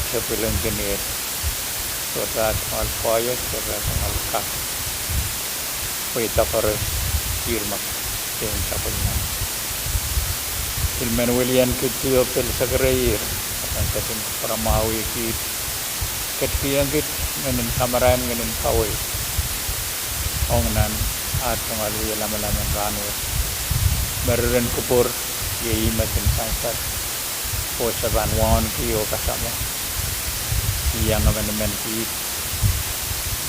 sa Pwuhng Engineer. Surat Malpoyot, surat Malkak. Wita para firma tim sapul na. Ilmen William Kitio pel sa Grayer. Ang kasin para mawi kit. Katiyang kit nganin kamaran nganin kaway. Ong nan at pangaluya laman-laman rano. Meron kupur yai matin sangsat. Po sa banwan kiyo kasama. Yang naman kit.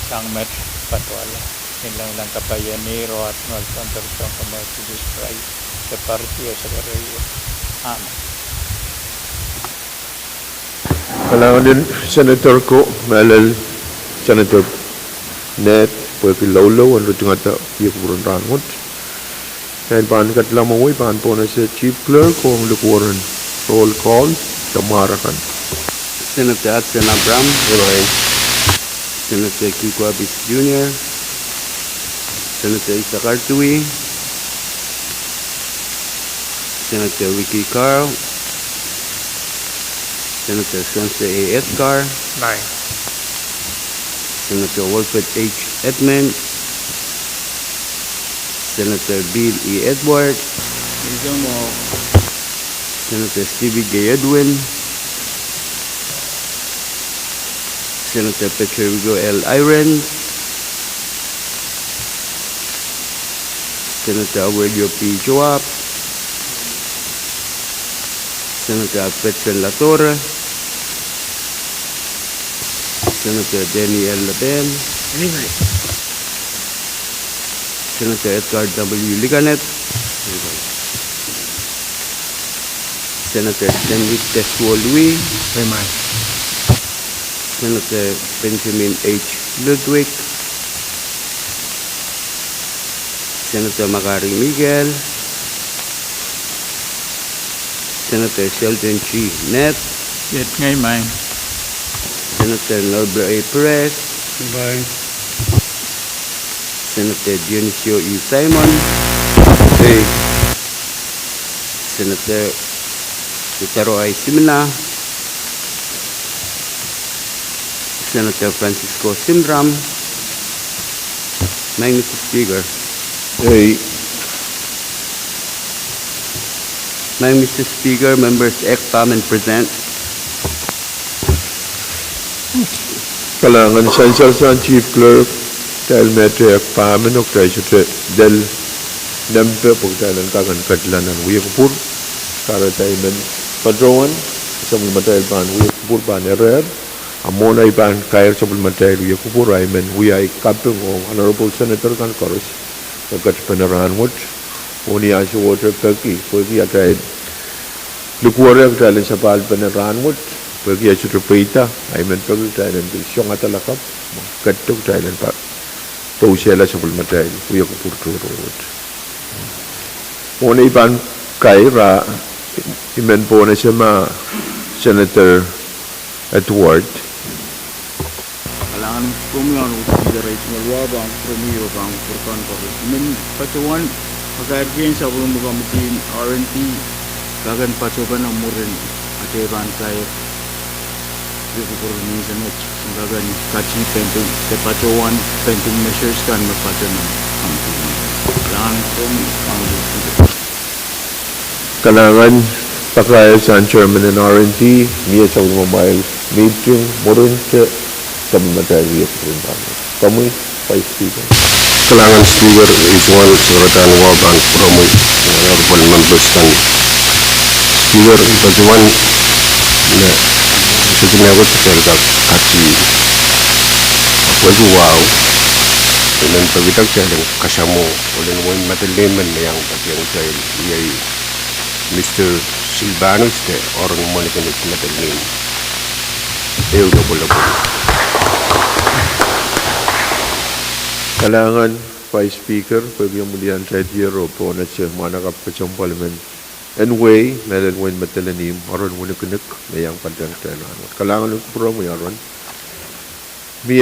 Sang met patwala. Ilang kapayanero at nagkontrol kamay si Distray sa partiya sa Garayo. Amen. Kailangan din Senator ko, malal Senator Net, pwede lawlaw, ano ito nga ito, iyakuran rangot. Dahil paan katlamangoy, paan po na sa Chief Clerk kung lukuran roll call, tamarakan. Senator Adson Abram, Senator Kiko Abis Jr., Senator Isa Kartui, Senator Vicky Carl, Senator Sensei A. Edgar, Senator Wilfred H. Edmund, Senator Bill E. Edward, Senator Stevie J. Edwin, Senator Petrigo L. Iron, Senator Aurelio P. Joab, Senator Petron Latorre, Senator Denny L. Laben, Senator Edgar W. Liganet, Senator Stanley Teswo Louis, Senator Benjamin H. Ludwig, Senator Macari Miguel, Senator Sheldon G. Net, Yet ngay may. Senator Norbert A. Perez, Senator Dionisio E. Simon, Senator Itaro I. Simina, Senator Francisco Simram, Mr. Speaker. Mr. Speaker, members act, come and present. Kailangan Essential sa Chief Clerk dahil medyo pamin o tayo sa del nempe po tayo ng kagan-kadlan ng Uyakupur para tayo men padrawan sa mga matayal pa ng Uyakupur pa ni Red amona ipan kaya sa mga matayal Uyakupur ay men uyay kapung o Honorable Senator Kankoros nagkatpanarahan mo uni asyo water pagi pagi atay lukuwara tayo sa pahal panarahan mo pagi asyo trapita ay men pagi tayo ng siyong atalakap katok tayo ng pa tausela sa mga matayal Uyakupur turot uni ipan kaya imen po na siya Senator Edward Kailangan kumyan considerate ng bang premier bang purkan ko men patuan pagkain sa bulong magamitin RNT kagan patuban ng murin ateban kay Uyakupur minsan at kagan kachi painting te patuan painting measures kan mapatan ng kailangan kailangan pakaya sa chairman ng RNT niya sa mobile meeting murin sa matayal kami Vice Speaker. Kailangan Speaker ituan suratan wab ang promoy honorable members kan Speaker ituan na sa tinagot sa serga kachi ako wow dan pagitag siya ng kasamo ulan mo mataliman na yung patiyang siya iyay Mr. Silvanos de orang mo nikanit mataliman ayaw na bulabol. Kailangan Vice Speaker pwede yung mulihan sa Hero po na siya mga nakapasang parliament anyway meron mo yung matalanim aron mo nakinik na yung pagdangtanan kailangan yung puro mo yaron may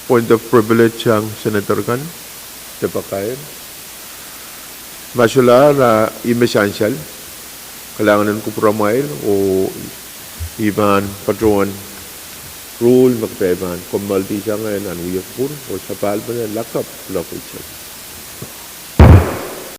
point of privilege ang Senator kan tapakayan masula na imessential kailangan ng kupramail o Iban Patrón Rule Magpeban Komal Tisang and Uyapur or Sapal Lakap Lokichak.